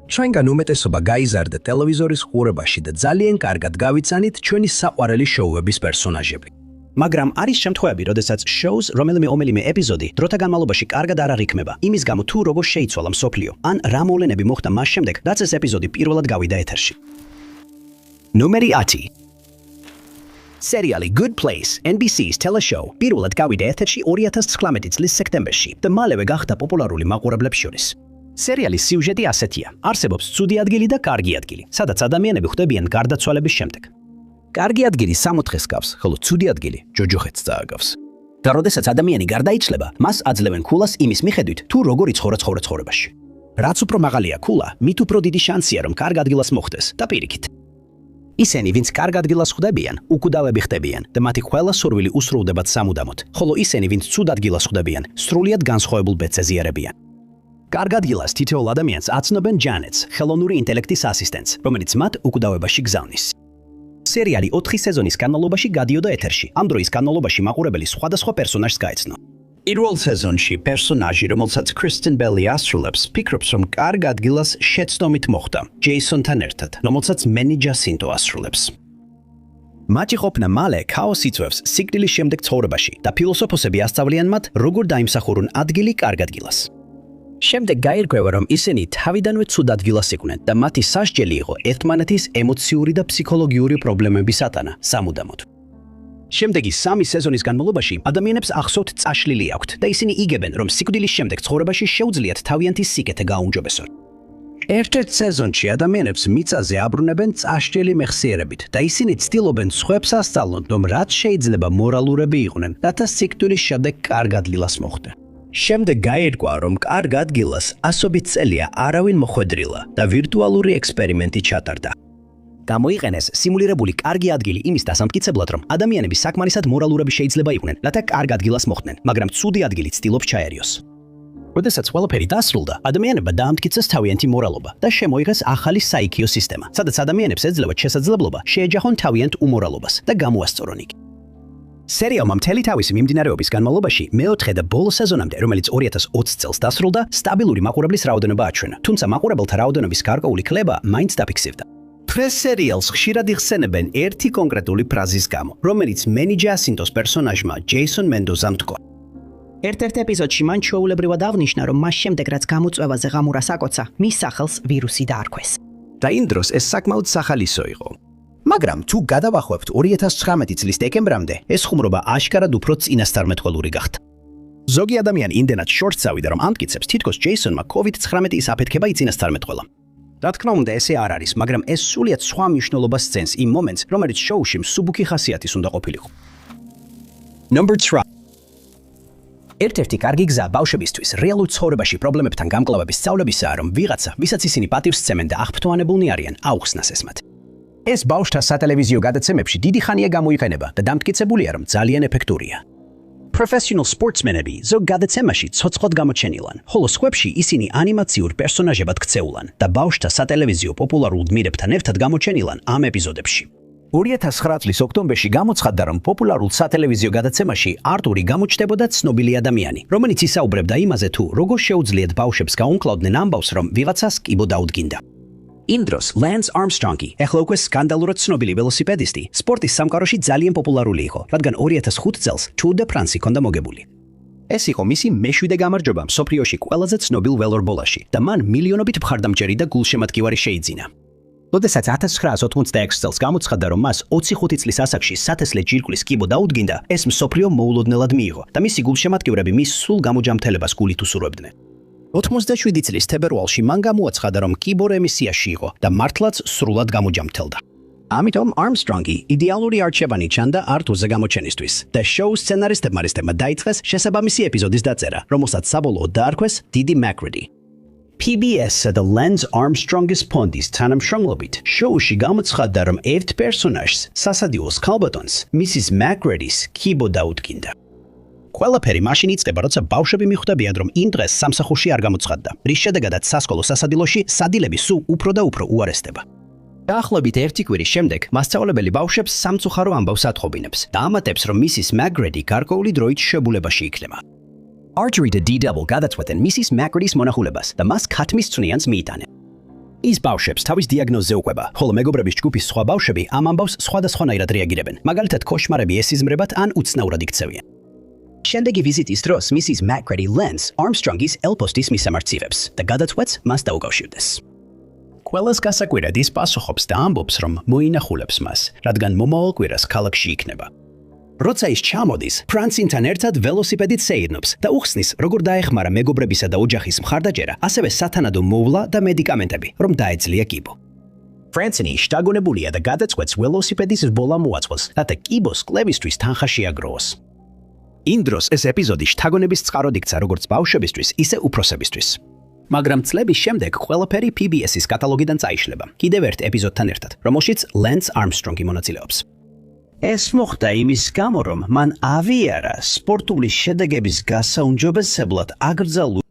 ჩვენგან უმეტესობა გაიზარდა ტელევიზორის ყურებაში და ძალიან კარგად გავიცანით ჩვენი საყვარელი შოუების პერსონაჟები. მაგრამ არის შემთხვევები, როდესაც შოუს რომელიმე ეპიზოდი დროთა განმავლობაში კარგად არ არიქმება, იმის გამო თუ როგორ შეიცვალა მსოფლიო, ან რა მოვლენები მოხდა მას შემდეგ, რაც ეს ეპიზოდი პირველად გავიდა ეთერში. ნომერი 10. სერიალი Good Place, NBC-ს teleshow, პირველად გავიდა ეთერში 2019 წლის სექტემბერში და მალევე გახდა პოპულარული მაყურებლებს შორის. სერიალის სიუჟეტი ასეთია: არსებობს ცუდი ადგილი და კარგი ადგილი, სადაც ადამიანები ხვდებიან გარდაცვალების შემდეგ. კარგი ადგილი 60-ს გავს, ხოლო ცუდი ადგილი ჯოჯოხეთს წააგავს. და როდესაც ადამიანი გარდაიცლება, მას აძლევენ ქულას იმის მიხედვით, თუ როგორ იცხოვრა ცხოვრებაში. რაც უფრო მაღალია ქულა, მით უფრო დიდი შანსია, რომ კარგ ადგილას მოხვდეს და პირიქით. ისინი, ვინც კარგ ადგილას ხვდებიან, უკვდავები ხდებიან და მათი ყველა სურვილი უსრულდებათ სამუდამოდ, ხოლო ისინი, ვინც ცუდ ადგილას ხვდებიან, სრულიად განსხვავებულ ბედს ეზიარებიან. კარგ ადგილას თითოეულ ადამიანს აცნობენ ჯანეტს, ხელოვნური ინტელექტის ასისტენტს, რომელიც მათ უკვდავებაში გზავნის. სერიალი 4 სეზონის განმავლობაში გადიოდა ეთერში. ამ დროის განმავლობაში მაყურებელი სხვადასხვა პერსონაჟს გაეცნო. პირველ სეზონში პერსონაჟი, რომელსაც კრისტენ ბელი ასრულებს, ფიქრობს, რომ კარგ ადგილას შეცდომით მოხვდა, ჯეისონთან ერთად, რომელსაც მენი ჯასინტო ასრულებს. მათი ყოფნა მალე ქაოსს იწვევს სიკვდილის შემდეგ ცხოვრებაში და ფილოსოფოსები ასწავლიან მათ, როგორ დაიმსახურონ ადგილი კარგ ადგილას. შემდეგ გაირკვევა, რომ ისინი თავიდანვე ცუდ ადგილას იყვნენ და მათი სასჯელი იყო ერთმანეთის ემოციური და ფსიქოლოგიური პრობლემების ატანა სამუდამოდ. შემდეგი 3 სეზონის განმავლობაში ადამიანებს ახსოვთ წაშლილი აქვთ და ისინი იგებენ, რომ სიკვდილის შემდეგ ცხოვრებაში შეუძლიათ თავიანთი სიკეთე გააუმჯობესონ. ერთ-ერთ სეზონში ადამიანებს მიწაზე აბრუნებენ წაშლილი მეხსიერებით და ისინი ცდილობენ სხვებს ასწავლონ, რომ რაც შეიძლება მორალურები იყვნენ, რათა სიკვდილის შემდეგ კარგ ადგილას მოხვდნენ. შემდეგ გაირკვა, რომ კარგ ადგილას ასობით წელია არავინ მოხვედრილა და ვირტუალური ექსპერიმენტი ჩატარდა. გამოიყენეს სიმულირებული კარგი ადგილი იმის დასამტკიცებლად, რომ ადამიანები საკმარისად მორალურები შეიძლება იყვნენ, რათა კარგ ადგილას მოხვდნენ, მაგრამ ცუდი ადგილი ცდილობს ჩაერიოს. როდესაც ყველაფერი დასრულდა, ადამიანებმა დაამტკიცეს თავიანთი მორალობა და შემოიღეს ახალი საიქიო სისტემა, სადაც ადამიანებს ეძლევათ შესაძლებლობა შეეჯახონ თავიანთ უმორალობას და გამოასწორონ იგი. სერიალმა მთელი თავისი მიმდინარეობის განმავლობაში მეოთხე და ბოლო სეზონამდე, რომელიც 2020 წელს დასრულდა, სტაბილური მაყურებლის რაოდენობა აჩვენა, თუმცა მაყურებელთა რაოდენობის გარკვეული კლება მაინც დაფიქსირდა. პრეს სერიალს ხშირად იხსენებენ ერთი კონკრეტული ფრაზის გამო, რომელიც მენი ჯასინტოს პერსონაჟმა ჯეისონ მენდოზამ თქვა. ერთ-ერთ ეპიზოდში მან ჩვეულებრივად აღნიშნა, რომ მას შემდეგ რაც გამოწვევაზე ღამურას აკოცა, მის სახელს ვირუსი დაარქვეს. და იმ დროს ეს საკმაოდ სახალისო იყო. მაგრამ თუ გადავახვევთ 2019 წლის დეკემბრამდე, ეს ხუმრობა აშკარად უფრო წინასწარმეტყველური გახდა. ზოგი ადამიანი იმდენად შორს წავიდა, რომ ამტკიცებს, თითქოს ჯეისონმა COVID-19-ის აფეთქება იწინასწარმეტყველა. რა თქმა უნდა, ესე არ არის, მაგრამ ეს სულიად სხვა მნიშვნელობას სცემს იმ მომენტს, რომელიც შოუში მსუბუქი ხასიათის უნდა ყოფილიყო. Number 3. ერთ-ერთი კარგი გზა ბავშვებისთვის რეალურ ცხოვრებაში პრობლემებთან გამკლავების სწავლებისაა, რომ ვიღაცა, ვისაც ისინი პატივს სცემენ და აღფრთოვანებულნი არიან, აუხსნას ესმათ. ეს ბავშვთა სატელევიზიო გადაცემებში დიდი ხანია გამოიყენება და დამტკიცებულია, რომ ძალიან ეფექტურია. Professional sportsmenები ზოგ გადაცემაში ცოცხლად გამოჩენილან, ხოლო სხვებში ისინი ანიმაციურ პერსონაჟებად ქცეულან და ბავშვთა სატელევიზიო პოპულარულ გმირებთან ერთად გამოჩენილან ამ ეპიზოდებში. 2009 წლის ოქტომბერში გამოცხადდა, რომ პოპულარულ სატელევიზიო გადაცემაში არტური გამოჩნდებოდა ცნობილი ადამიანი, რომელიც ისაუბრებდა იმაზე, თუ როგორ შეუძლიათ ბავშვებს გაუმკლავდნენ ამბავს, რომ ვიღაცას კიბო დაუდგინდა. იმ დროს ლენს არმსტრონგი, ახლა უკვე სკანდალურად ცნობილი ველოსიპედისტი, სპორტის სამყაროში ძალიან პოპულარული იყო, რადგან 2005 წელს Tour de France ჰქონდა მოგებული. ეს იყო მისი მეშვიდე გამარჯვება მსოფლიოში ყველაზე ცნობილ ველორბოლაში და მან მილიონობით მხარდამჭერი და გულშემატკივარი შეიძინა. როდესაც 1986 წელს გამოცხადდა, რომ მას 25 წლის ასაკში სათესლე ჯირკვლის კიბო დაუდგინდა, ეს მსოფლიო მოულოდნელად მიიღო და მისი გულშემატკივრები მის სულ გამოჯამთელებას გულით უსურვებდნენ. 87 წლის თებერვალში მან გამოაცხადა, რომ კიბო რემისიაში იყო და მართლაც სრულად გამოჯამთელდა. ამიტომ არმსტრონგი იდეალური არჩევანი ჩანდა არტურზე გამოჩენისთვის და შოუს სცენარისტებმა დაიწყეს შესაბამისი ეპიზოდის დაწერა, რომელსაც საბოლოოდ დაარქვეს დიდი McReady. PBS-ს და ლენს არმსტრონგის ფონდის თანამშრომლობით შოუში გამოცხადდა, რომ ერთ პერსონაჟს, სასადიოს ქალბატონს, მისის McReady-ს კიბო დაუდგინდა. ყველაფერი მაშინ იწყება, როცა ბავშვები მიხვდებიან, რომ იმ დღეს სამსახურში არ გამოცხადდა, რის შედეგადაც სასკოლო სასადილოში სადილები სულ უფრო და უფრო უარესდება. დაახლოებით 1 კვირის შემდეგ მასწავლებელი ბავშვებს სამწუხარო ამბავს ათხოვინებს და ამატებს, რომ მისის McReady გარკვეული დროით შებულებაში იქნება. Archery და D-Double გადაწყვეტენ მისის McReady-ს მონახულებას და მას ქათმის წვნიანს მიიტანენ. ის ბავშვებს თავის დიაგნოზზე უყვება, ხოლო მეგობრების ჯგუფის სხვა ბავშვები ამ ამბავს სხვადასხვანაირად რეაგირებენ. მაგალითად, ქოშმარები ესიზმრებათ ან უცნაურად იქცევიან. შემდეგი ვიზიტის დროს მისის McCready Lens Armstrong-ის ელპოსტის მისამართივებს და გადაწყვეტს მას დაუკავშირდეს. ყველას გასაკვირად ის პასუხობს და ამბობს, რომ მოინახულებს მას, რადგან მომავალ კვირას ქალაქში იქნება. როცა ის ჩამოდის, ფრანცინთან ერთად ველოსიპედით სეირნობს და უხსნის, როგორ დაეხმარა მეგობრებისა და ოჯახის მხარდაჭერა, ასევე სათანადო მოვლა და მედიკამენტები, რომ დაეძლია კიბო. ფრანცინი შთაგონებულია და გადაწყვეტს ველოსიპედის ბოლა მოაწყვეს, რათა კიბოს კლევისთვის თანხა შეაგროვოს. იმ დროს ეს ეპიზოდი შთაგონების წყაროდ იქცა როგორც ბავშვებისთვის, ისე უფროსებისთვის. მაგრამ წლების შემდეგ ყველაფერი PBS-ის კატალოგიდან წაიშლება, კიდევ ერთ ეპიზოდთან ერთად, რომელშიც Lance Armstrong-ი მონაწილეობს. ეს მოხდა იმის გამო, რომ მან ავიარა სპორტული შედეგების გასაუმჯობესებლად აკრძალულ.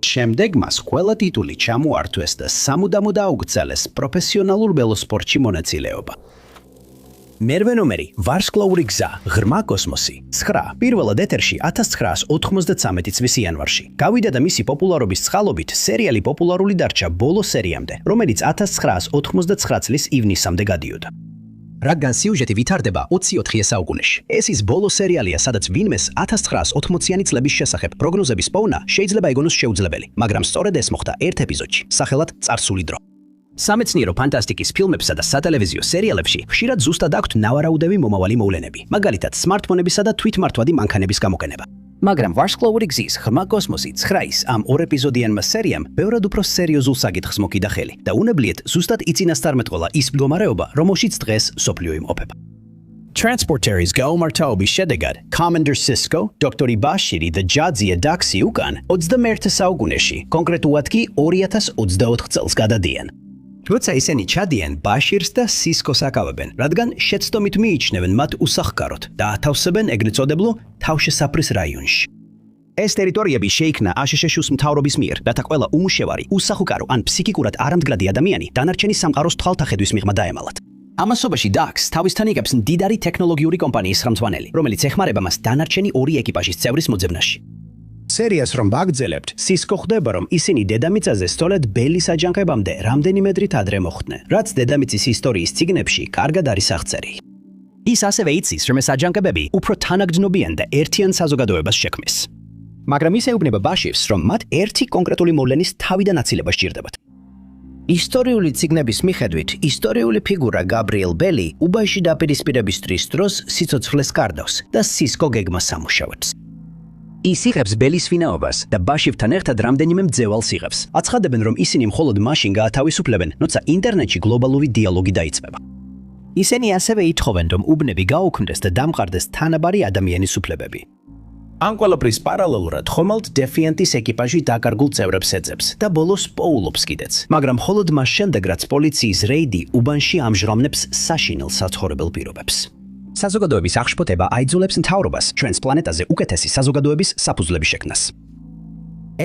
შემდეგ მას ყველა ტიტული ჩამოართვეს და სამუდამოდ აუგრძელეს პროფესიონალურ ველოსპორტში მონაწილეობა. მერვე ნომერი ვარსკვლავური გზა, ღრმა კოსმოსი. 9 პირველად ეთერში 1993 წლის იანვარში. გავიდა და მისი პოპულარობის წყალობით სერიალი პოპულარული დარჩა ბოლო სერიამდე, რომელიც 1999 წლის ივნისამდე გადიოდა. რადგან სიუჟეტი ვითარდება 24 საუკუნეში. ეს ის ბოლო სერიალია, სადაც ვინმეს 1980-იანი წლების შესახებ პროგნოზების პოვნა შეიძლება ეგონოს შეუძლებელი, მაგრამ სწორედ ეს მოხდა ერთ ეპიზოდში, სახელად წარსული დრო. სამეცნიერო ფანტასტიკის ფილმებსა და სატელევიზიო სერიალებში ხშირად ზუსტად აქვთ ნავარაუდევი მომავალი მოვლენები, მაგალითად სმარტფონებისა და თვითმართვადი მანქანების გამოყენება. მაგრამ ვარსკვლავური გზის ღრმა კოსმოსი 9-ის ამ ორ ეპიზოდიანმა სერიამ ბევრად უფრო სერიოზულ საკითხს მოკიდა ხელი და უნებლიეთ ზუსტად იწინასწარმეტყველა ის მდგომარეობა, რომელშიც დღეს სოფლიო იმყოფება. Transporteris გაუმართავობის შედეგად Commander Sisko, დოქტორი ბაშირი და ჯაძია დაქსი უკან 21 საუკუნეში, კონკრეტულად კი 2024 წელს გადადიან. როცა ისინი ჩადიან, ბაშირს და სისკოს აკავებენ, რადგან შეცდომით მიიჩნევენ მათ უსახკაროდ და ათავსებენ ეგრეთ წოდებულ თავშესაფრის რაიონში. ეს ტერიტორიები შეიქმნა აშშ-ის მთავრობის მიერ, რათა ყველა უმუშევარი, უსახუკარო ან ფსიქიკურად არამდგრადი ადამიანი დანარჩენი სამყაროს თვალთახედვის მიღმა დაემალათ. ამასობაში დაქს თავისთან იგებს მდიდარი ტექნოლოგიური კომპანიის ხელმძღვანელი, რომელიც ეხმარება მას დანარჩენი ორი ეკიპაჟის წევრის მოძებნაში. სერიას რომ ვაგრძელებთ, სისკო ხდება, რომ ისინი დედამიწაზე სწორედ ბელის აჯანყებამდე რამდენიმე დრით ადრე მოხვდნენ, რაც დედამიწის ისტორიის წიგნებში კარგად არის აღწერილი. ის ასევე იცის, რომ ეს აჯანყებები უფრო თანაგრძნობიან და ერთიან საზოგადოებას შექმნის. მაგრამ ის ეუბნება ბაშირს, რომ მათ ერთი კონკრეტული მოვლენის თავიდან აცილება სჭირდებათ. ისტორიული წიგნების მიხედვით, ისტორიული ფიგურა გაბრიელ ბელი უბანში დაპირისპირების დროს სიცოცხლეს კარდავს და სისკო გეგმას ამუშავებს. ის იღებს ბელის ვინაობას და ბაშივთან ერთად რამდენიმე მძევალს იღებს. აცხადებენ, რომ ისინი მხოლოდ მაშინ გაათავისუფლებენ, როცა ინტერნეტში გლობალური დიალოგი დაიწყება. ისინი ასევე ითხოვენ, რომ უბნები გაუქმდეს და დამყარდეს თანაბარი ადამიანის უფლებები. ამ ყველაფრის პარალელურად ხომალდ დეფიანტის ეკიპაჟი დაკარგულ წევრებს ეძებს და ბოლოს პოულობს კიდეც. მაგრამ მხოლოდ მას შემდეგ, რაც პოლიციის რეიდი უბანში ამჟღავნებს საშინელ საცხოვრებელ პირობებს. საზოგადოების აღშფოთება აიძულებს მთავრობას ჩვენს პლანეტაზე უკეთესი საზოგადოების საფუძვლების შექმნას.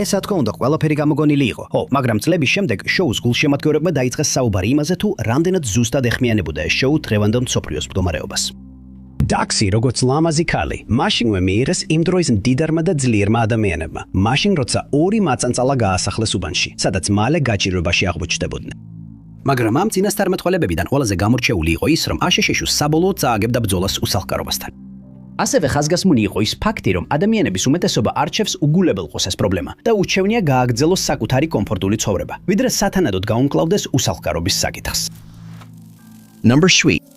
ეს რა თქმა უნდა ყველაფერი გამოგონილი იყო, მაგრამ წლების შემდეგ შოუს გულშემატკივრებმა დაიწყეს საუბარი იმაზე, თუ რამდენად ზუსტად ეხმიანებოდა ეს შოუ დღევანდელ მსოფლიოს მდგომარეობას. დაქსი, როგორც ლამაზი ქალი, მაშინვე მიიღეს იმ დროის მდიდარმა და ძლიერმა ადამიანებმა, მაშინ როცა ორი მაწანწალა გაასახლეს უბანში, სადაც მალე გაჭირვებაში აღმოჩნდებოდნენ. მაგრამ ამ წინასწარმეტყველებებიდან ყველაზე გამორჩეული იყო ის, რომ აშშ-ის საბოლოოდ წააგებდა ბრძოლას უსახკარობასთან. ასევე ხაზგასმული იყო ის ფაქტი, რომ ადამიანების უმეტესობა არჩევს უგულებელ ყოს ეს პრობლემა და უჩევნია გააგრძელოს საკუთარი კომფორტული ცხოვრება, ვიდრე სათანადოდ გაუმკლავდეს უსახკარობის საკითხს. Number 3.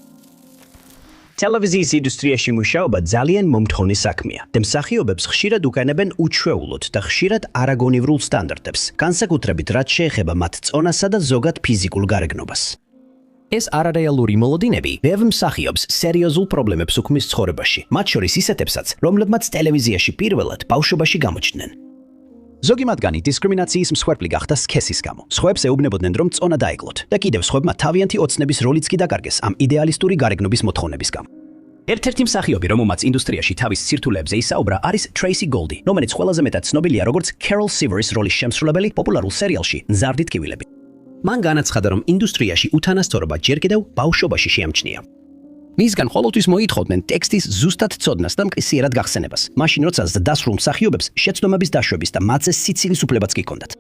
ტელევიზიის ინდუსტრიაში მუშაობა ძალიან მომთხოვნი საქმეა და მსახიობებს ხშირად უკანებენ უჩვეულოდ და ხშირად არაგონივრულ სტანდარტებს, განსაკუთრებით რაც შეეხება მათ წონასა და ზოგად ფიზიკურ გარეგნობას. ეს არარეალური მოლოდინები ბევრ მსახიობს სერიოზულ პრობლემებს უქმნის ცხოვრებაში, მათ შორის ისეთებსაც, რომლებმაც ტელევიზიაში პირველად ბავშვობაში გამოჩნდნენ. ზოგი მათგანი დისკრიმინაციის მსხვერპლი გახდა სქესის გამო. სხვებს ეუბნებოდნენ, რომ წონა დაეკლოთ და კიდევ სხვებმა თავიანთი ოცნების როლიც კი დაკარგეს ამ იდეალისტური გარეგნობის მოთხოვნების გამო. ერთ-ერთი მსახიობი, რომელმაც ინდუსტრიაში თავის სირთულეებზე ისაუბრა, არის ტრეისი გოლდი, რომელიც ყველაზე მეტად ცნობილია როგორც Carol Silveris როლის შემსრულებელი პოპულარულ სერიალში მზარდით კივილები. მან განაცხადა, რომ ინდუსტრიაში უთანასწორობა ჯერ კიდევ ბავშვობაში შეამჩნია. მისგან ყოველთვის მოითხოვდნენ ტექსტის ზუსტად ცოდნას და მყისიერად გახსენებას, მაშინ როცა დასრულ მსახიობებს შეცდომების დაშვების და მათზე სიცილის უფლებაც კი ჰქონდათ.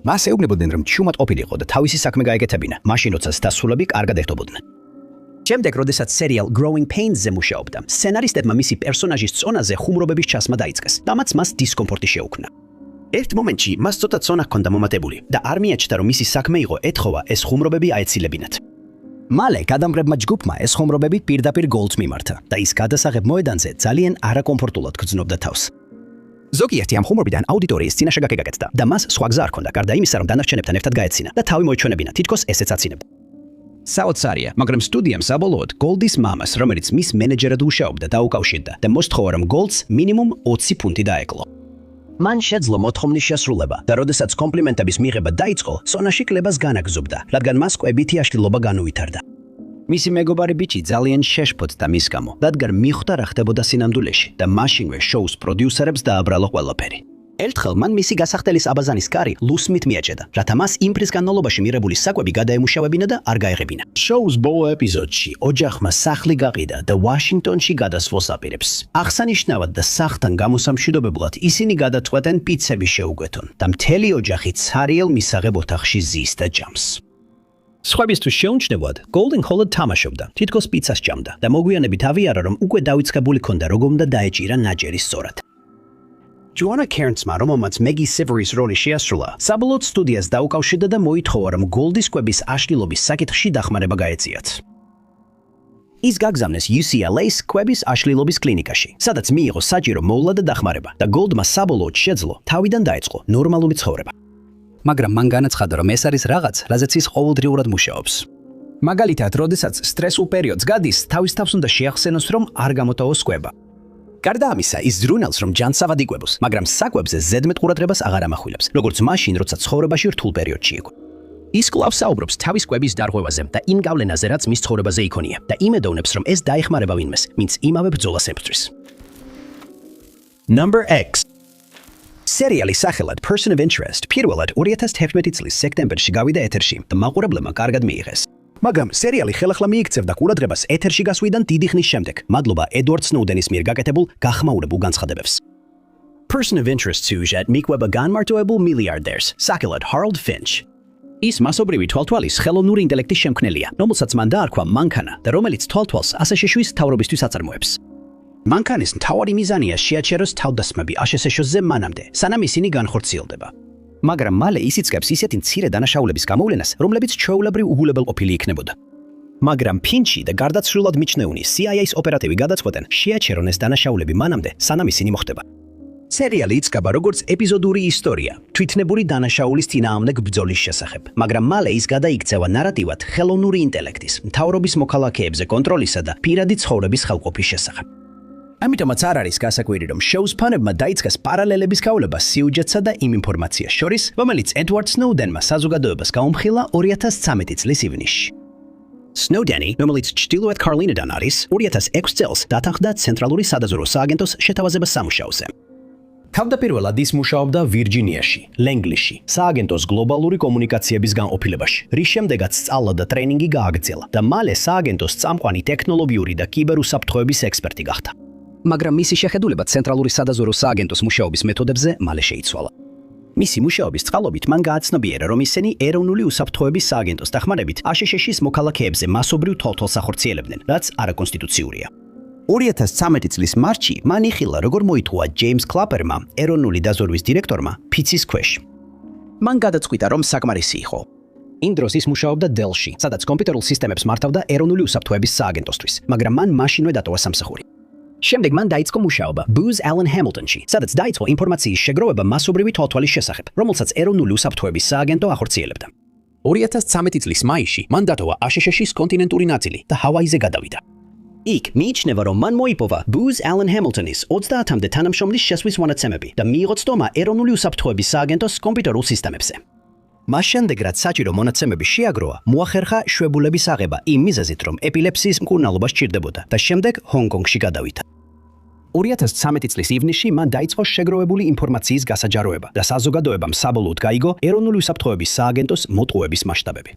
მას ეუბნებოდნენ, რომ ჩუმად ყოფილიყო და თავისი საქმე გაეკეთებინა, მაშინ როცა დასრულები კარგად ერთობოდნენ. შემდეგ, როდესაც სერიალ Growing Pains-ზე მუშაობდა, სცენარისტებმა მისი პერსონაჟის წონაზე ხუმრობების ჩასმა დაიწყეს და მას დისკომფორტი შეუქმნა. ერთ მომენტში მას ცოტა წონა ჰქონდა მომატებული და არ მიაჩნდა, რომ მისი საქმე იყო ეთხოვა ეს ხუმრობები აეცილებინათ. მალე გადამღებმა ჯგუფმა ეს ხუმრობები პირდაპირ გოლდს მიმართა და ის გადასაღებ მოედანზე ძალიან არაკომფორტულად გრძნობდა თავს. ზოგიერთი ამ ხუმრობიდან აუდიტორიის წინაშე გაკეთდა და მას სხვა გზა არ ჰქონდა, გარდა იმისა, რომ დანარჩენებთან ერთად გაეცინა და თავი მოეჩვენებინა, თითქოს ესეც აცინებდა. საოცარია, მაგრამ სტუდიამ საბოლოოდ გოლდის მამას, რომელიც მის მენეჯერად მუშაობდა, დაუკავშირდა და მოსთხოვა, რომ გოლდს მინიმუმ 20 ფუნტი დაეკლო. მან შეძლო მოთხოვნის შესრულება და როდესაც კომპლიმენტების მიღება დაიწყო, სონაში კლებას განაგზობდა, რადგან მას კვებითი აშლილობა განუვითარდა. მისი მეგობარი ბიჭი ძალიან შეშფოთდა მის გამო, რადგან მიხვდა რა ხდებოდა სინამდვილეში და მაშინვე შოუს პროდიუსერებს დააბრალა ყველაფერი. ერთხელ მან მისი გასახდელის აბაზანის კარი ლუსმით მიაჭედა, რათა მას იმ ფრის განმავლობაში მიღებული საკვები გადაემუშავებინა და არ გაეღებინა. შოუს ბოლო ეპიზოდში ოჯახმა სახლი გაყიდა და ვაშინგტონში გადასვლას აპირებს. აღსანიშნავად და სახლთან გამოსამშვიდობებლად ისინი გადაწყვეტენ პიცები შეუკვეთონ და მთელი ოჯახი ცარიელ მისაღებ ოთახში ზის და ჭამს. სხვებისთვის შეუმჩნევად, Golden Holland თამაშობდა, თითქოს პიცას ჭამდა და მოგვიანებით ავიარა, რომ უკვე დაიწყებული ქონდა როგორ უნდა დაეჭირა ნაჯერი სწორად. Joanna Cairns-მა, რომელმაც Maggie Sivery's როლი შეასრულა, საბოლოოდ სტუდიას დაუკავშირდა და მოითხოვა, რომ გოლდის კვების აშლილობის საკითხში დახმარება გაეციათ. ის გაგზავნეს UCLA-ს კვების აშლილობის კლინიკაში, სადაც მიიღო საჭირო მოვლა და დახმარება და გოლდმა საბოლოოდ შეძლო თავიდან დაეწყო ნორმალური ცხოვრება. მაგრამ მან განაცხადა, რომ ეს არის რაღაც, რაზეც ის ყოველდღიურად მუშაობს. მაგალითად, როდესაც სტრესულ პერიოდს გადის, თავის თავს უნდა შეახსენოს, რომ არ გამოტოვოს კვება. გარდა ამისა, ის ზრუნავს, რომ ჯანსაღად იკვებოს, მაგრამ საკვებზე ზედმეტ ყურადღებას აღარ ამახვილებს, როგორც მაშინ, როცა ცხოვრებაში რთულ პერიოდში იყო. ის კვლავ საუბრობს თავის კვების დარღვევაზე და იმ გავლენაზე, რაც მის ცხოვრებაზე იქონია და იმედოვნებს, რომ ეს დაეხმარება ვინმეს, ვინც იმავე ბრძოლას ემართვის. Number X. სერიალი სახელად Person of Interest პირველად 2017 წლის სექტემბერში გავიდა ეთერში და მაყურებლებმა კარგად მიიღეს. მაგრამ სერიალი ხელახლა მიიქცევდა ყურადღებას ეთერში გასვლიდან დიდი ხნის შემდეგ, მადლობა ედვარდ სნოუდენის მიერ გაკეთებულ გახმაურებულ განცხადებებს. Person of Interest სიუჟეტ მიყვება განმარტოებულ მილიარდერს, სახელად Harold Finch. ის მასობრივი თვალთვალის ხელოვნური ინტელექტის შემქმნელია, რომელსაც მან დაარქვა მანქანა და რომელიც თვალთვალს ასე შეშვის თავრობისთვის აწარმოებს. მანქანის მთავარი მიზანია შეაჩეროს თავდასხმები აშშ-ზე მანამდე, სანამ ისინი განხორციელდება. მაგრამ მალე ის იწყებს ისეთი მცირე დანაშაულების გამოვლენას, რომლებიც ჩვეულებრივ უგულებელყოფილი იქნებოდა. მაგრამ ფინჩი და გარდაცვლილად მიჩნეული CIA-ის ოპერატივი გადაწყვეტენ შეაჩერონ ეს დანაშაულები მანამდე, სანამ ისინი მოხდება. სერიალი იწყება როგორც ეპიზოდური ისტორია, თვითნებური დანაშაულის წინააღმდეგ ბრძოლის შესახებ, მაგრამ მალე ის გადაიქცევა ნარატივად ხელოვნური ინტელექტის, მთავრობის მოქალაქეებზე კონტროლისა და პირადი ცხოვრების ხელყოფის შესახებ. ამიტომაც არ არის გასაკვირი, რომ შოუს ფანებმა დაიწყეს პარალელების გავლება სიუჟეტსა და იმ ინფორმაციას შორის, რომელიც ედვარდ სნოუდენმა საზოგადოებას გაუმხილა 2013 წლის ივნისში. სნოუდენი, რომელიც ჩრდილოეთ კაროლინიდან არის, 2006 წელს დათანხმდა ცენტრალური სადაზვერვო სააგენტოს შეთავაზებას სამუშაოზე. თავდაპირველად ის მუშაობდა ვირჯინიაში, ლენგლიში, სააგენტოს გლობალური კომუნიკაციების განყოფილებაში, რის შემდეგაც სწავლა და ტრენინგი გააგრძელა და მალე სააგენტოს წამყვანი ტექნოლოგიური და კიბერუსაფრთხოების ექსპერტი გახდა. მაგრამ მისი შეხედულება ცენტრალური სადაზვერვო სააგენტოს მუშაობის მეთოდებზე მალე შეიცვალა. მისი მუშაობის წყალობით მან გააცნობიერა, რომ ისინი ეროვნული უსაფრთხოების სააგენტოს დახმარებით აშშ-ის მოქალაქეებზე მასობრივ თვალთვალს ახორციელებდნენ, რაც არაკონსტიტუციურია. 2013 წლის მარტში მან იხილა, როგორ მოითხოვა ჯეიმს კლაპერმა, ეროვნული დაზვერვის დირექტორმა, ფიცის ქვეშ. მან გადაწყვიტა, რომ საკმარისი იყო. იმ დროს ის მუშაობდა დელში, სადაც კომპიუტერულ სისტემებს მართავდა ეროვნული უსაფრთხოების სააგენტოსთვის, მაგრამ მან მაშინვე დატოვა სამსახური. შემდეგ მან დაიწყო მუშაობა Booz Allen Hamiltonში, სადაც დაიწყო ინფორმაციის შეგროვება მასობრივი თვალთვალის შესახებ, რომელსაც ეროვნული უსაფრთხოების სააგენტო ახორციელებდა. 2013 წლის მაისში მან დატოვა აშშ-ის კონტინენტური ნაწილი და ჰავაიზე გადავიდა. იქ მიიჩნევა, რომ მან მოიპოვა Booz Allen Hamiltonis 30-მდე თანამშრომლის შესვლის მონაცემები და მიიღო ცდომა ეროვნული უსაფრთხოების სააგენტოს კომპიუტერულ სისტემებზე. მას შემდეგ, რაც საჭირო მონაცემები შეაგროვა, მოახერხა შვებულების აღება იმ მიზეზით, რომ ეპილეფსიის მკურნალობა სჭირდებოდა და შემდეგ ჰონგ-კონგში გადავიდა. 2013 წლის ივნისში მან დაიწყო შეგროვებული ინფორმაციის გასაჯაროება და საზოგადოებამ საბოლოოდ გაიგო ეროვნული უსაფრთხოების სააგენტოს მოტყუების მასშტაბები.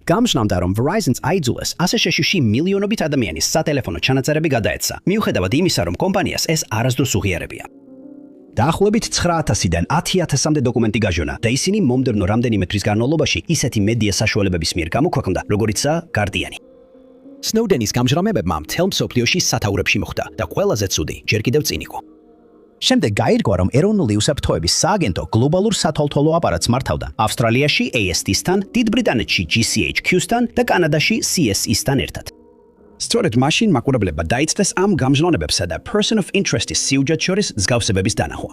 გამჟნავდა, რომ Verizon's აიძულეს აშშ-ში მილიონობით ადამიანის სატელეფონო ჩანაწერები გადაეცა, მიუხედავად იმისა, რომ კომპანიას ეს არასდროს უღიარებია. დაახლოებით 9,000-დან 10,000-მდე დოკუმენტი გაჟონა და ისინი მომდევნო რამდენიმე თვის განმავლობაში ისეთი მედია საშუალებების მიერ გამოქვეყნდა, როგორიცაა Guardian. Snowden-ის გამჟღავნებებმა მთელ მსოფლიოში სათაურებში მოხვდა და ყველაზე ცუდი ჯერ კიდევ წინ იყო. შემდეგ გაირკვა, რომ ეროვნული უსაფრთხოების სააგენტო გლობალურ სათვალთვალო აპარატს მართავდა ავსტრალიაში AST-სთან, დიდ ბრიტანეთში GCHQ-სთან და კანადაში CSE-სთან ერთად. სწორედ მაშინ მაყურებლებმა დაიწყეს ამ გამჟღავნებებსა და person of interest-ის სიუჟეტ შორის მსგავსებების დანახვა.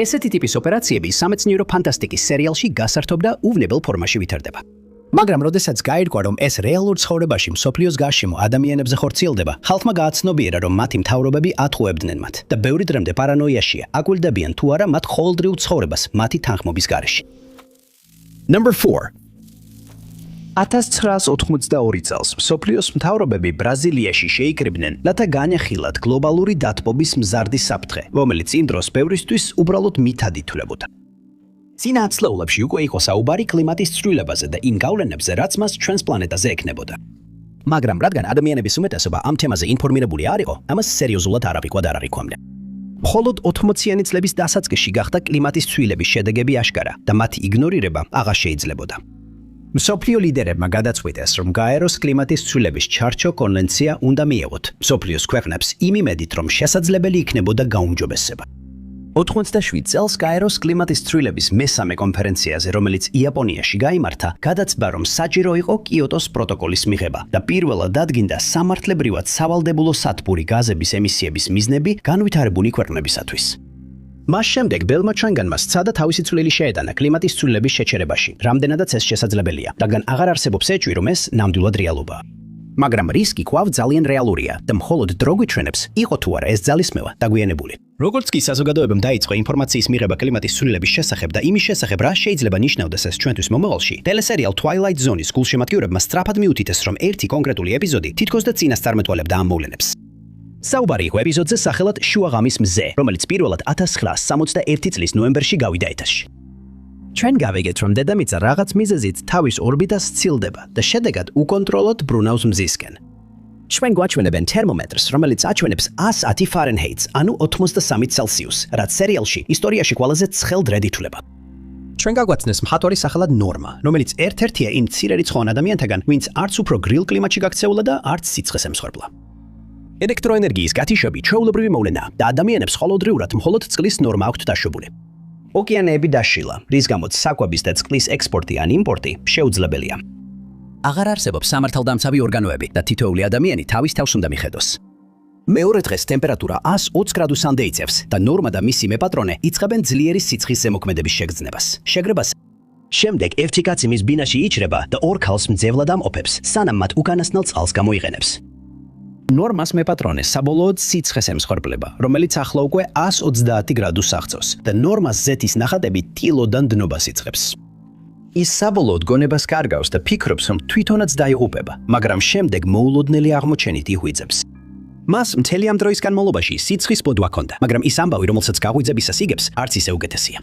ესეთი ტიპის ოპერაციები სამეცნიერო ფანტასტიკის სერიალში გასართობ და უვნებელ ფორმაში ვითარდება. მაგრამ როდესაც გაირკვა, რომ ეს რეალურ ცხოვრებაში მსოფლიოს გარშემო ადამიანებზე ხორციელდება, ხალხმა გააცნობიერა, რომ მათი მთავრობები ატყუებდნენ მათ და ბევრი დრემდე პარანოიაშია, აკვირდებიან თუ არა მათ ყოველდღიურ ცხოვრებას მათი თანხმობის გარეშე. Number 4. 1982 წელს მსოფლიოს მთავრობები ბრაზილიაში შეიკრიბნენ, რათა განეხილათ გლობალური დათბობის მზარდი საფრთხე, რომელიც იმ დროს ბევრისთვის უბრალოდ მითად ითვლებოდა. წინა ათწლეულებში უკვე იყო საუბარი კლიმატის ცვლილებაზე და იმ გავლენებზე, რაც მას ჩვენს პლანეტაზე ექნებოდა. მაგრამ რადგან ადამიანების უმეტესობა ამ თემაზე ინფორმირებული არ იყო, ამას სერიოზულად არავიკვად არ აღიქვამდა. მხოლოდ 80-იანი წლების დასაწყისში გახდა კლიმატის ცვლილების შედეგები აშკარა და მათი იგნორირება აღარ შეიძლებოდა. მსოფლიო ლიდერებმა გადაწყვიტეს, რომ გაეროს კლიმატის ცვლილების ჩარჩო კონვენცია უნდა მიეღოთ მსოფლიოს ქვეყნებს იმ იმედით, რომ შესაძლებელი იქნებოდა გაუმჯობესება. 87 წელს გაეროს კლიმატის ცვლილების მესამე კონფერენციაზე, რომელიც იაპონიაში გაიმართა, გადაწყდა, რომ საჭირო იყო კიოტოს პროტოკოლის მიღება და პირველად დადგინდა სამართლებრივად სავალდებულო სათბური გაზების ემისიების მიზნები განვითარებული ქვეყნებისათვის. მას შემდეგ ბელმა ჩანგანმა სცადა თავისი წვლილი შეეტანა კლიმატის ცვლილების შეჩერებაში, რამდენადაც ეს შესაძლებელია, რადგან აღარ არსებობს ეჭვი, რომ ეს ნამდვილად რეალობაა. მაგრამ რისკი კვლავ ძალიან რეალურია და მხოლოდ დრო გვიჩვენებს, იყო თუ არა ეს ძალისმევა დაგვიანებული. როგორც კი საზოგადოებამ დაიწყო ინფორმაციის მიღება კლიმატის ცვლილების შესახებ და იმის შესახებ, რა შეიძლება ნიშნავდეს ეს ჩვენთვის მომავალში, ტელესერიალ Twilight Zone-ის გულშემატკივრებმა სწრაფად მიუთითეს, რომ ერთი კონკრეტული ეპიზოდი თითქოს და წინასწარმეტყველებდა ამ მოვლენებს. საუბარი იყო ეპიზოდზე სახელად შუაღამის მზე, რომელიც პირველად 1961 წლის ნოემბერში გავიდა ეთერში. ჩვენ გავიგეთ, რომ დედამიწა რაღაც მიზეზით თავის ორბიტას სცილდება და შედეგად უკონტროლოდ ბრუნავს მზისკენ. ჩვენ გვაჩვენებენ თერმომეტრს, რომელიც აჩვენებს 110 ფარენჰეიტს, ანუ 83 ცელსიუსს, რაც სერიალში ისტორიაში ყველაზე ცხელ დრედ ითვლება. ჩვენ გაგვაცნეს მხატვარი სახელად ნორმა, რომელიც ერთ-ერთია იმ მცირე რიცხოვან ადამიანთაგან, ვინც არც უფრო გრილ კლიმატში გაქცეულა და არც სიცხეს ემსხვერპლა. ელექტროენერგიის გათიშები ჩვეულებრივი მოვლენაა და ადამიანებს ყოველდღიურად მხოლოდ წყლის ნორმა აქვთ დაშვებული. ოკეანეები დაშილა, რის გამოც საკვების და წყლის ექსპორტი ან იმპორტი შეუძლებელია. აღარ არსებობს სამართალდამცავი ორგანოები და თითოეული ადამიანი თავის თავს უნდა მიხედოს. მეორე დღეს ტემპერატურა 120 გრადუსამდე იწევს და ნორმა და მისი მეპატრონე იწყებენ ძლიერი სიცხის ზემოქმედების შეგრძნებას. შეგრებას შემდეგ ერთი კაცი მის ბინაში იჭრება და ორ ქალს მძევლად ამყოფებს, სანამ მათ უკანასკნელ წყალს გამოიყენებს. ნორმას მეპატრონე საბოლოოდ სიცხეს ემსხვერპლება, რომელიც ახლა უკვე 130 გრადუსს აღწევს და ნორმას ზეთის ნახატები ტილოდან დნობას იწყებს. ის საბოლოოდ გონებას კარგავს და ფიქრობს, რომ თვითონაც დაიღუპება, მაგრამ შემდეგ მოულოდნელი აღმოჩენით იღვიძებს. მას მთელი ამ დროის განმავლობაში სიცხის ბოდვა ჰქონდა, მაგრამ ის ამბავი, რომელსაც გაღვიძებისას იგებს, არც ისე უკეთესია.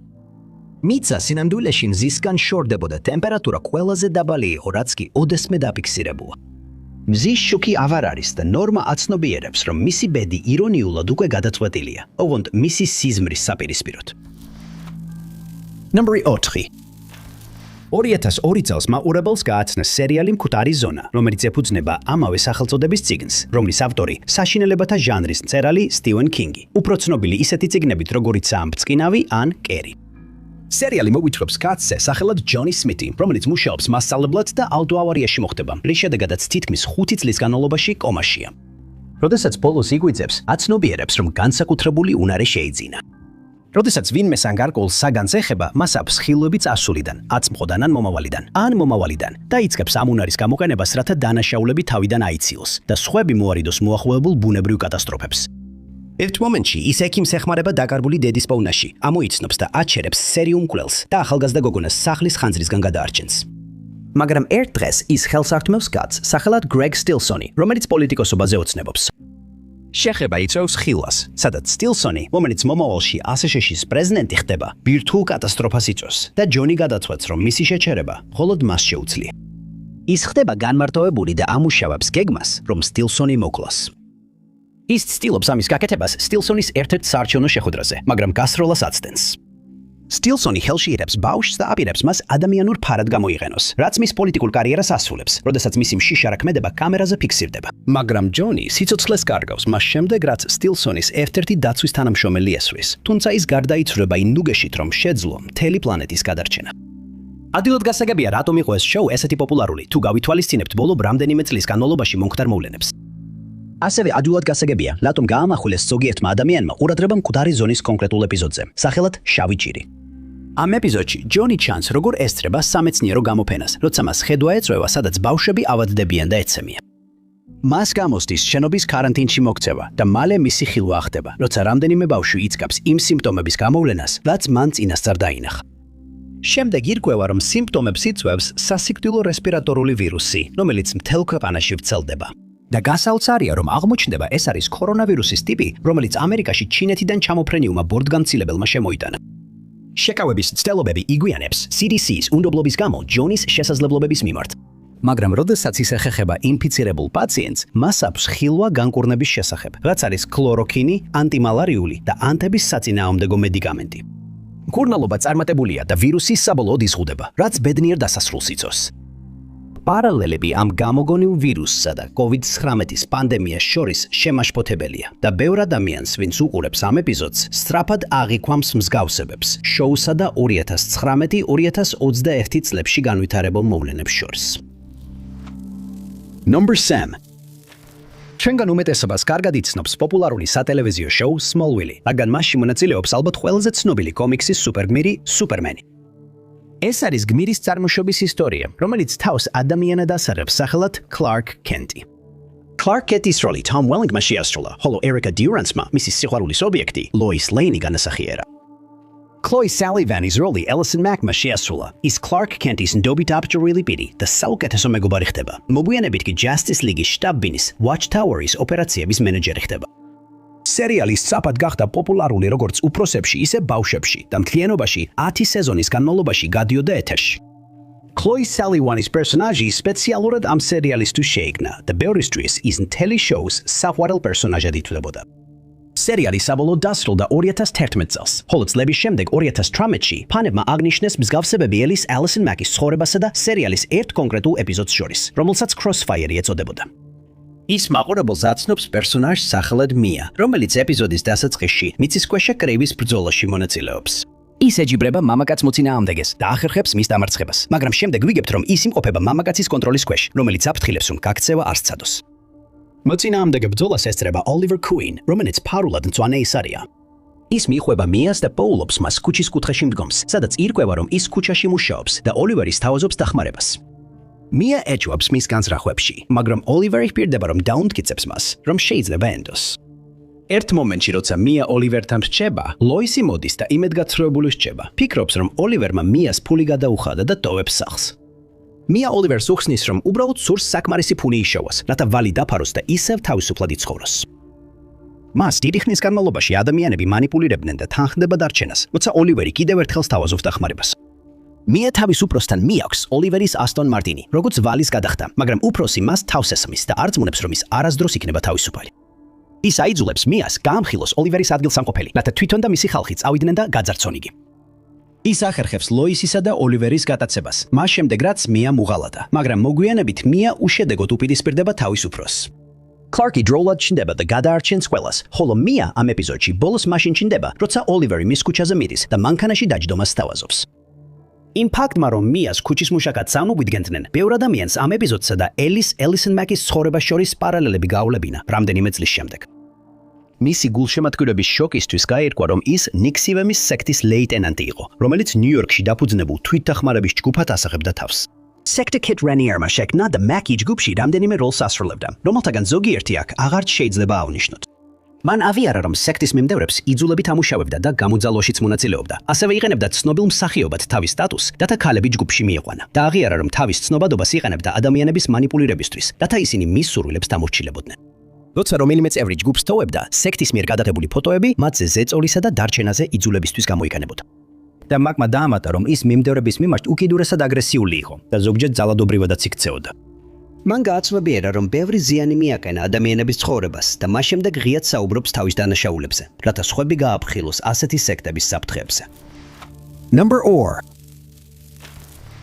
მიცა სინამდვილეში მზისგან შორდებოდა, ტემპერატურა ყველაზე დაბალი იყო, რაც კი ოდესმე დაფიქსირებულა. მზის შუქი ავარ არის და ნორმა აცნობიერებს, რომ მისი ბედი ირონიულად უკვე გადაწყვეტილია, ოღონდ მისი სიზმრის საპირისპიროდ. Number 4. 2002 წელს მაყურებელს გააცნეს სერიალი მკვდარი ზონა, რომელიც ეფუძნება ამავე სახელწოდების წიგნს, რომლის ავტორი საშინელებათა ჟანრის მწერალი სტივენ კინგი, უფრო ცნობილი ისეთი წიგნებით, როგორიცაა მწყინავი ან კერი. სერიალი მოგვითხრობს კაცზე სახელად ჯონი სმითი, რომელიც მუშაობს მასწავლებლად და ავტოავარიაში მოხდება, რის შედეგადაც თითქმის 5 წლის განმავლობაში კომაშია. როდესაც ბოლოს იგვიძებს, აცნობიერებს, რომ განსაკუთრებული უნარი შეიძინა. როდესაც ვინმე სანგარკოლს საგანს ეხება, მას აქვს ხილვები წარსულიდან, აწმყოდან ან მომავალიდან და იწყებს ამ უნარის გამოყენებას, რათა დანაშაულები თავიდან აიციოს და სხვები მოარიდოს მოახლოებულ ბუნებრივ კატასტროფებს. ერთ მომენტში ის ექიმს ეხმარება დაკარგული დედის პოვნაში, ამოიცნობს და აჩერებს სერიულ მკვლელს და ახალგაზრდა გოგონას სახლის ხანძრისგან გადაარჩენს. მაგრამ ერთ დღეს ის ხელს ართმევს კაცს სახელად გრეგ სტილსონი, რომელიც პოლიტიკოსობაზე ოცნებობს. შეხება იწვევს ხილვას, სადაც სტილსონი, რომელიც მომავალში ASEAN-ის პრეზიდენტი ხდება, ბირთვულ კატასტროფას იწვევს და ჯონი გადაწყვეტს, რომ მისი შეჩერება მხოლოდ მას შეუძლია. ის ხდება განმარტოვებული და ამუშავებს გეგმას, რომ სტილსონი მოკლას. ის ცდილობს ამის გაკეთებას სტილსონის ერთ-ერთ საარჩევნო შეხვედრაზე, მაგრამ გასროლას აცდენს. სტილსონი ხელში იღებს ბავშვს და აპირებს მას ადამიანურ ფარად გამოიყენოს, რაც მის პოლიტიკურ კარიერას ასრულებს, როდესაც მისი მშიშარა ქმედება კამერაზე ფიქსირდება. მაგრამ ჯონი სიცოცხლეს კარგავს მას შემდეგ, რაც სტილსონის ერთ-ერთი დაცვის თანამშრომელი ესვრის, თუმცა ის გარდაიცვლება იმ ნუგეშით, რომ შეძლო მთელი პლანეტის გადარჩენა. ადვილად გასაგებია, რატომ იყო ეს შოუ ესეთი პოპულარული, თუ გავითვალისწინებთ ბოლო რამდენიმე წლის განმავლობაში მომხდარ მოვლენებს. ასევე ადვილად გასაგებია, რატომ გაამახვილეს ზოგიერთმა ადამიანმა ყურადღება მკვდარი ზონის კონკრეტულ ეპიზოდზე, სახელად შავი ჭირი. ამ ეპიზოდში ჯონი ჩანს, როგორ ესწრება სამეცნიერო გამოფენას, როცა მას ხედვა ეწვევა, სადაც ბავშვები ავადდებიან და ეცემიან. მას გამოსდის შენობის каранტინში მოქცევა და მალე მისი ხილვა ახდება, როცა რამდენიმე ბავშვი იწყებს იმ სიმპტომების გამოვლენას, რაც მან წინასწარ დაინახა. შემდეგ ირკვევა, რომ სიმპტომებს იწვევს სასიკვდილო რესპირატორული ვირუსი, რომელიც მთელ ქვეყანაში ვრცელდება. და გასაოცარია, რომ აღმოჩნდება, ეს არის კორონავირუსის ტიპი, რომელიც ამერიკაში ჩინეთიდან ჩამოფრენიულმა ბორტგამცილებელმა შემოიტანა. შეკავების ცდილობები იგვიანებს CDC-ის უნდობლობის გამო ჯონის შესაძლებლობების მიმართ. მაგრამ როდესაც ის ეხება ინფიცირებულ პაციენტს, მას აქვს ხილვა განკურნების შესახებ, რაც არის ქლოროქინი, ანტიმალარიული და ანთების საწინააღმდეგო მედიკამენტი. მკურნალობა წარმატებულია და ვირუსი საბოლოოდ იზღუდება, რაც ბედნიერ დასასრულს იწვევს. პარალელები ამ გამოგონილ ვირუსსა და COVID-19 პანდემიას შორის შემაშფოთებელია და ბევრ ადამიანს, ვინც უყურებს ამ ეპიზოდს, სწრაფად აღიქვამს მსგავსებებს შოუსა და 2019-2021 წლებში განვითარებულ მოვლენებს შორის. Number 3. ჩვენგან უმეტესობას კარგად იცნობს პოპულარული სატელევიზიო შოუ Smallville, რადგან მასში მონაწილეობს ალბათ ყველაზე ცნობილი კომიქსის სუპერგმირი Superman. ეს არის გმირის წარმოშობის ისტორია, რომელიც თავს ადამიანად ასახავს სახელად Clark Kent-ი. Clark Kent-ის როლი Tom Welling-მა შეასრულა, ხოლო Erica Durance-მა მისი სიყვარულის ობიექტი Lois Lane-ი განასახიერა. Chloe Sullivan-ის როლი Allison Mack-მა შეასრულა. ის Clark Kent-ის ნდობით აბჯრილი პირი და საუკეთესო მეგობარი ხდება. მოგვიანებით კი Justice League-ის შტაბ-ბინის Watchtower-ის ოპერაციების მენეჯერი ხდება. სერიალი სწრაფად გახდა პოპულარული როგორც უფროსებში, ისე ბავშვებში და მთლიანობაში 10 სეზონის განმავლობაში გადიოდა ეთერში. Chloe Sullivan-ის პერსონაჟი სპეციალურად ამ სერიალისთვის შეიქმნა და ბევრისთვის ის მთელი შოუს საყვარელ პერსონაჟად ითვლებოდა. სერიალი საბოლოოდ დასრულდა 2011 წელს, ხოლო წლების შემდეგ 2018-ში ფანებმა აღნიშნეს მსგავსებები ელის Allison Mack-ის ცხოვრებასა და სერიალის ერთ კონკრეტულ ეპიზოდს შორის, რომელსაც Crossfire-ი ეწოდებოდა. ის მაყურებელს აცნობს პერსონაჟს სახელად Mia, რომელიც ეპიზოდის დასაწყისში მიწისქვეშა კრეივის ბრძოლაში მონაწილეობს. ის ეჯიბრება მამაკაც მოწინააღმდეგეს და ახერხებს მის დამარცხებას, მაგრამ შემდეგ ვიგებთ, რომ ის იმყოფება მამაკაცის კონტროლის ქვეშ, რომელიც აფრთხილებს, რომ გაქცევა არ სცადოს. მოწინააღმდეგე ბრძოლას ესწრება Oliver Queen, რომელიც ფარულად მწვანე ის არია. ის მიხვება Mias და პოულობს მას ქუჩის კუთხეში მდგომს, სადაც ირკვევა, რომ ის ქუჩაში მუშაობს და Oliver-ის თავაზობს დახმარებას. Mia ეჭვობს მის განზრახვებში, მაგრამ Oliver ირკვირდება, რომ დაუნტკიცებს მას, რომ შეიძლება ენდოს. ერთ მომენტში, როცა Mia Oliver-თან რჩება, Lois-ი მოდის და იმედგაცრუებული რჩება. ფიქრობს, რომ Oliver-მა Mias ფული გადაუხადა და ტოვებს სახლს. Mia Oliver-ს უხსნის, რომ უბრალოდ სურს საკმარისი ფული იშოვოს, რათა ვალი დაფაროს და ისევ თავისუფლად იცხოვროს. მას დიდი ხნის განმავლობაში ადამიანები მანიპულირებდნენ და თანხმდება დარჩენას, როცა Oliver-ი კიდევ ერთხელ სთავაზობს დახმარებას. Mia თავის უფროსთან მიაქვს Oliver-ის Aston Martin-ი, როგორც ვალის გადახდა, მაგრამ უფროსი მას თავს ესმის და არწმუნებს, რომ ის არასდროს იქნება თავისუფალი. ის აიძულებს Mias გაამხილოს Oliver-ის ადგილსამყოფელი, რათა თვითონ და მისი ხალხი წავიდნენ და გაძარცონ იგი. ის ახერხებს Lois-ისა და Oliver-ის გატაცებას, მას შემდეგ რაც Mia მუღალადა, მაგრამ მოგვიანებით Mia უშედეგოდ უპირისპირდება თავის უფროსს. Clark-ი დროულად ჩნდება და გადაარჩენს ყველას, ხოლო Mia ამ ეპიზოდში ბოლოს მაშინ ჩნდება, როცა Oliver-ი მის ქუჩაზე მიდის და მანქანაში დაჯდომას სთავაზობს. იმ ფაქტმა, რომ Mias ქუჩის მუშაკად წარმოგვიდგენდნენ, ბევრ ადამიანს ამ ეპიზოდსა და Allison Mack-ის ცხოვრებას შორის პარალელები გაავლებინა რამდენიმე წლის შემდეგ. მისი გულშემატკივრების შოკისთვის გაირკვა, რომ ის Nixivem-ის სექტის ლეიტენანტი იყო, რომელიც ნიუ-იორკში დაფუძნებულ თვითდახმარების ჯგუფად ასახებდა თავს. სექტა Kit Raniere-მა შექმნა და Mack-ი ჯგუფში რამდენიმე როლს ასრულებდა, რომელთაგან ზოგიერთი აქ აღარ შეიძლება ავნიშნოთ. მან ავიარა, რომ სექტის მიმდევრებს იძულებით ამუშავებდა და გამოძალვაშიც მონაწილეობდა. ასევე იყენებდა ცნობილ მსახიობად თავის სტატუსს, რათა ქალები ჯგუფში მიიყვანა. და აღიარა, რომ თავის ცნობადობას იყენებდა ადამიანების მანიპულირებისთვის, რათა ისინი მის სურვილებს დამორჩილებოდნენ. როცა რომელიმე წევრი ჯგუფს თოვებდა, სექტის მიერ გადაღებული ფოტოები მათზე ზეწოლისა და დარჩენაზე იძულებისთვის გამოიყენებოდა. და Mack-მა დაამატა, რომ ის მიმდევრების მიმართ უკიდურესად აგრესიული იყო და ზოგჯერ ძალადობრივადაც იქცეოდა. მან გააცნობიერა, რომ ბევრი ზიანი მიაყენა ადამიანების ცხოვრებას და მას შემდეგ ღიად საუბრობს თავის დანაშაულებზე, რათა სხვები გააფრთხილოს ასეთი სექტების საფრთხეებზე. Number 4.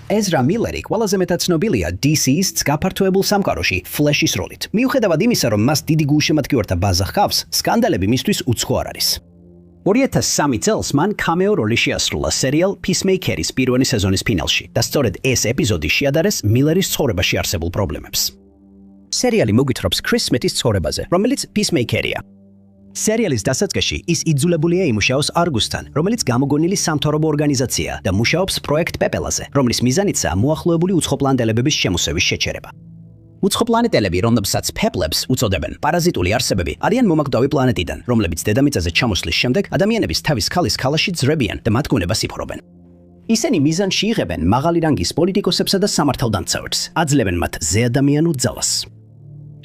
Ezra Milleri ყველაზე მეტად ცნობილია DC-ის გაფართოებულ სამყაროში Flash-ის როლით. მიუხედავად იმისა, რომ მას დიდი გულშემატკივართა ბაზა ჰყავს, სკანდალები მისთვის უცხო არ არის. 2003 წელს მან კამეო როლი შეასრულა სერიალ Peacemaker-ის პირველი სეზონის ფინალში და სწორედ ეს ეპიზოდი შეადარეს მილერის ცხოვრებაში არსებულ პრობლემებს. სერიალი მოგვითხრობს Chris Smith-ის ცხოვრებაზე, რომელიც Peacemaker-ია. სერიალის დასაწყისში ის იძულებულია იმუშაოს Argus-თან, რომელიც გამოგონილი სამთავრობო ორგანიზაციაა და მუშაობს პროექტ პეპელაზე, რომლის მიზანიცაა მოახლოებული უცხოპლანეტელებების შემოსევის შეჩერება. უცხოპლანეტელები, რომლებსაც Peplabs უწოდებენ, პარაზიტული არსებები, არიან მომაკვდავი პლანეტიდან, რომლებიც დედამიწაზე ჩამოსვლის შემდეგ ადამიანების თავის ქალის ქალაში ძრებიან და მათ გონებას იფორობენ. ისინი მიზანში იღებენ მაღალი რანგის პოლიტიკოსებსა და სამართალდამცავებს, აძლევენ მათ ზეადამიანურ ძალას.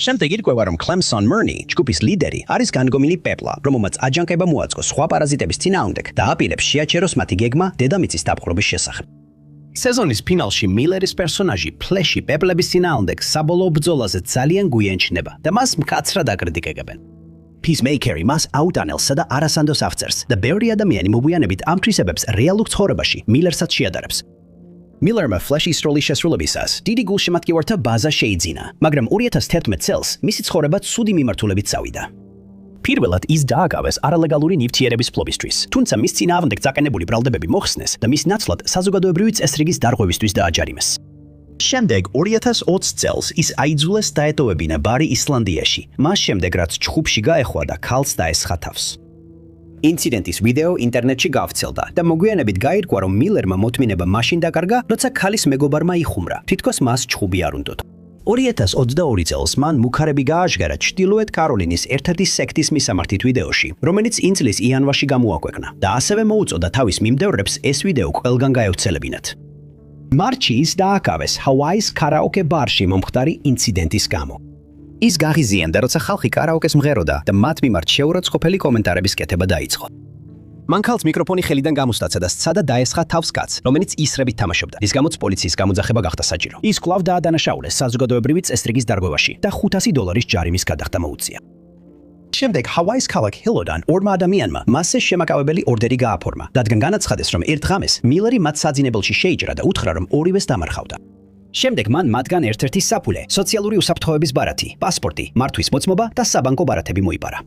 შემდეგ ირკვევა, რომ Clemson Murney, ჯგუფის ლიდერი, არის განგომილი პეპლა, რომელმაც აჯანყება მოაწყო სხვა პარაზიტების წინააღმდეგ და აპირებს შეაჩეროს მათი გეგმა დედამიწის დაპყრობის შესახებ. სეზონის ფინალში მილერის პერსონაჟი ფლეში პეპლების წინააღმდეგ საბოლოო ბრძოლაზე ძალიან გვიანჩნდება და მას მკაცრად აკრიტიკებენ. Peacemaker-ი მას აუტანელსა და არასანდოს აღწერს და ბევრი ადამიანი მოგვიანებით ამ თვისებებს რეალურ ცხოვრებაში მილერსაც შეადარებს. მილერმა Flash-ის როლის შესრულებისას დიდი გულშემატკივართა ბაზა შეიძინა, მაგრამ 2011 წელს მისი ცხოვრება ცუდი მიმართულებით წავიდა. პირველად ის დააგავეს არალეგალური ნივთიერების ფლობისთვის, თუმცა მის წინააღმდეგ წაყენებული ბრალდებები მოხსნეს და მის ნაცვლად საზოგადოებრივი წესრიგის დარღვევისთვის დააჯარიმეს. შემდეგ 2020 წელს ის აიძულეს დაეტოვებინა ბარი ისლანდიაში, მას შემდეგ რაც ჩხუბში გაეხვა და ქალს დაესხა თავს. ინციდენტის ვიდეო ინტერნეტში გავრცელდა და მოგვიანებით გაირკვა, რომ მილერმა მოთმინება მაშინ დაკარგა, როცა ქალის მეგობარმა იხუმრა, თითქოს მას ჩხუბი არ უნდოდა. 2022 წელს მან მუქარები გააჟღერა ჩრდილოეთ კაროლინის ერთ-ერთი სექტის მისამართით ვიდეოში, რომელიც იმ წლის იანვარში გამოაქვეყნა და ასევე მოუწოდა თავის მიმდევრებს ეს ვიდეო ყველგან გაევრცელებინათ. მარტში ის დააკავეს ჰავაის კარაოკე ბარში მომხდარი ინციდენტის გამო. ის გაღიზიანდა, როცა ხალხი კარაოკეს მღეროდა და მათ მიმართ შეურაცხყოფელი კომენტარების კეთება დაიწყო. მან ქალს მიკროფონი ხელიდან გამოსტაცა და სცადა დაესხა თავს კაცს, რომელიც ისრებით თამაშობდა. ის გამოც პოლიციის გამოძახება გახდა საჭირო. ის კვლავ დაადანაშაულეს საზოგადოებრივი წესრიგის დარღვევაში და $500 ჯარიმის გადახდა მოუწია. შემდეგ ჰავაის ქალაქ ჰილოდან ორმა ადამიანმა მასზე შემაკავებელი ორდერი გააფორმა, რადგან განაცხადეს, რომ ერთ ღამეს მილერი მათ საძინებელში შეიჭრა და უთხრა, რომ ორივეს დამარხავდა. შემდეგ მან მათგან ერთ-ერთი საფულე, სოციალური უსაფრთხოების ბარათი, პასპორტი, მართვის მოწმობა და საბანკო ბარათები მოიპარა.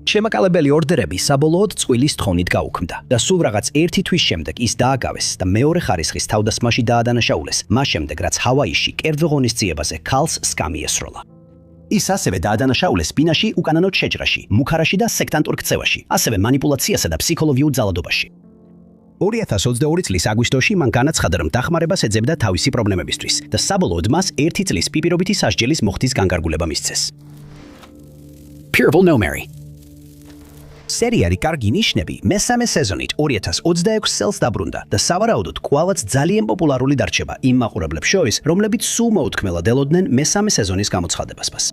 შემაკავებელი ორდერები საბოლოოდ წვილის თხოვნით გაუქმდა და სულ რაღაც 1 თვის შემდეგ ის დააგავეს და მეორე ხარისხის თავდასხმაში დაადანაშაულეს, მას შემდეგ რაც ჰავაიში კერძო ღონისძიებაზე ქალს სკამი ესროლა. ის ასევე დაადანაშაულეს ბინაში, უკანონოდ შეჭრაში, მუქარაში და სექტანტურ ქცევაში, ასევე მანიპულაციასა და ფსიქოლოგიურ ძალადობაში. 2022 წლის აგვისტოში მან განაცხადა, რომ დახმარებას ეძებდა თავისი პრობლემებისთვის და საბოლოოდ მას 1 წლის პიპირობითი სასჯელის მოხდის განკარგულება მისცეს. Purple Nomeri სერიალი კარგი ნიშნები მესამე სეზონით 2026 წელს დაბრუნდა და სავარაუდოდ კვლავაც ძალიან პოპულარული დარჩება იმ მაყურებლებს შორის, რომლებიც სულ მოუთქმელად ელოდნენ მესამე სეზონის გამოცხადებას.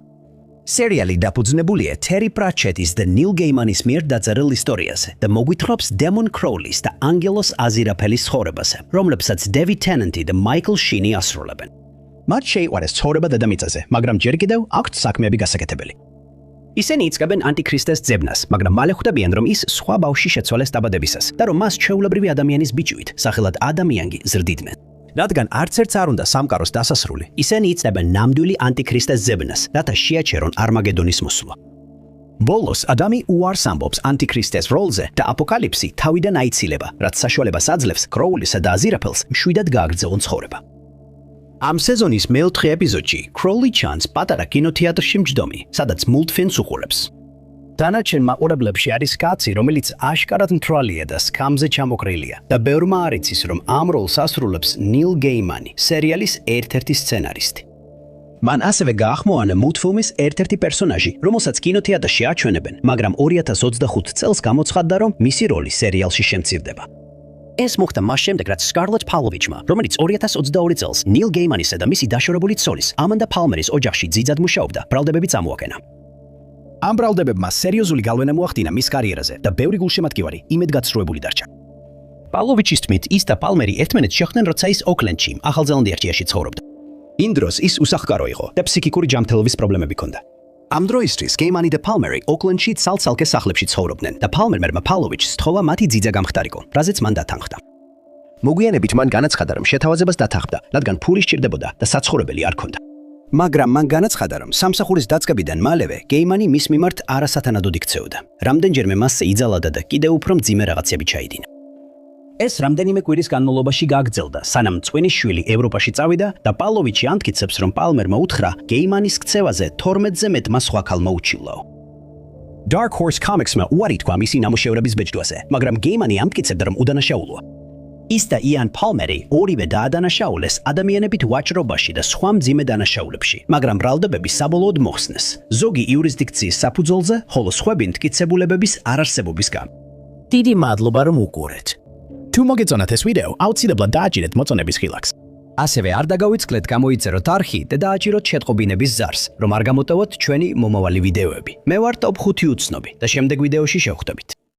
სერიალი დაფუძნებულია Terry Pratchett's და Neil Gaiman's მიერ დაწერილ ისტორიაზე და მოგვითხრობს Damon Crowley-ს და Angelos Azirapelis ცხოვრებაზე, რომლებსაც David Tennant და Michael Sheen ასრულებენ. მათ შეიყვარეს ცხოვრება დედამიწაზე, მაგრამ ჯერ კიდევ აქვთ საქმეები გასაკეთებელი. ისინი იწყებენ ანტიქრისტეს ძებნას, მაგრამ მალე ხვდებიან, რომ ის სხვა ბავშვი შეცვალეს დაბადებისას და რომ მას ჩვეულებრივი ადამიანის ბიჭვით, სახელად ადამიანი ზრდიდნენ. რადგან არც ერთს არ უნდა სამყაროს დასასრული, ისინი იწყებენ ნამდვილი ანტიქრისტეს ძებნას, რათა შეაჩერონ არმაგედონის მოსვლა. ბოლოს ადამი უარს ამბობს ანტიქრისტეს როლზე და აპოკალიფსი თავიდან აიცილება, რაც საშუალებას აძლევს კროულისა და აზირაფელს მშვიდად გააგრძელონ ცხოვრება. ამ სეზონის მეოთხე ეპიზოდში Crowley ჩანს პატარა კინოთეატრში მჯდომი, სადაც მულტფილმს უყურებს. დანარჩენ მაყურებლებში არის კაცი, რომელიც აშკარად მთვრალია და სკამზე ჩამოკრილია და ბევრმა არ იცის, რომ ამ როლს ასრულებს Neil Gaiman, სერიალის ერთ-ერთი სცენარისტი. მან ასევე გაახმოვანა მულტფილმის ერთ-ერთი პერსონაჟი, რომელსაც კინოთეატრში აჩვენებენ, მაგრამ 2025 წელს გამოცხადდა, რომ მისი როლი სერიალში შემცირდება. ეს მოხდა მას შემდეგ, რაც Scarlett Pavlovichმა, რომელიც 2022 წელს Neil Gaiman'ისა და მისი დაშორებული ცოლის Amanda Palmer's ოჯახში ძიძად მუშაობდა, ბრალდებები წამოაყენა. ამ ბრალდებებმა სერიოზული გალვენა მოახდინა მის კარიერაზე და ბევრი გულშემატკივარი იმედგაცრუებული დარჩა. Pavlovich's თქმით, ის და Palmeri ერთმანეთს შეხვდნენ, როცა ის ოკლენდში, ახალ ზელანდიაში ცხოვრობდა. იმ დროს ის უსახკარო იყო და ფსიქიკური ჯანმრთელობის პრობლემები ჰქონდა. ამ დროისთვის გეიმანი და პალმერი ოკლენდში ცალ-ცალკე სახლებში ცხოვრობდნენ და პალმერმა პალოვიჩს სთხოვა მათი ძიძა გამხდარიყო, რაზეც მან დათანხმდა. მოგვიანებით მან განაცხადა, რომ შეთავაზებას დათანხმდა, რადგან ფული სჭირდებოდა და საცხოვრებელი არ ჰქონდა. მაგრამ მან განაცხადა, რომ სამსახურის დაწყებიდან მალევე გეიმანი მის მიმართ არასათანადოდ იქცეოდა. რამდენჯერმე მასზე იძალადა და კიდევ უფრო მძიმე რაღაცები ჩაიდინა. ეს რამდენიმე კვირის განმავლობაში გაგრძელდა, სანამ წვენის შვილი ევროპაში წავიდა და პალოვიჩი ამტკიცებს, რომ პალმერმა უთხრა გეიმანის ქცევაზე 12-ზე მეტმა სხვა ქალმა უჩივლაო. Dark Horse Comics-მა უარი თქვა მისი ნამუშევრების ბეჭდვაზე, მაგრამ გეიმანი ამტკიცებდა, რომ უდანაშაულოა. ის და იან პალმერი ორივე დაადანაშაულეს ადამიანებით ვაჭრობაში და სხვა მძიმე დანაშაულებში, მაგრამ ბრალდებები საბოლოოდ მოხსნეს. ზოგი იურისდიქციის საფუძველზე, ხოლო სხვები მტკიცებულებების არარსებობის გამო. დიდი მადლობა რომ უყურეთ. თუ მოგეწონათ ეს ვიდეო, აუცილებლად დააჭირეთ მოწონების ხილაკს. ასევე არ დაგავიწყდეთ გამოიწეროთ არხი და დააჭიროთ შეტყობინების ზარს, რომ არ გამოტოვოთ ჩვენი მომავალი ვიდეოები. მე ვარ ტოპ 5 უცნობი და შემდეგ ვიდეოში შევხვდებით.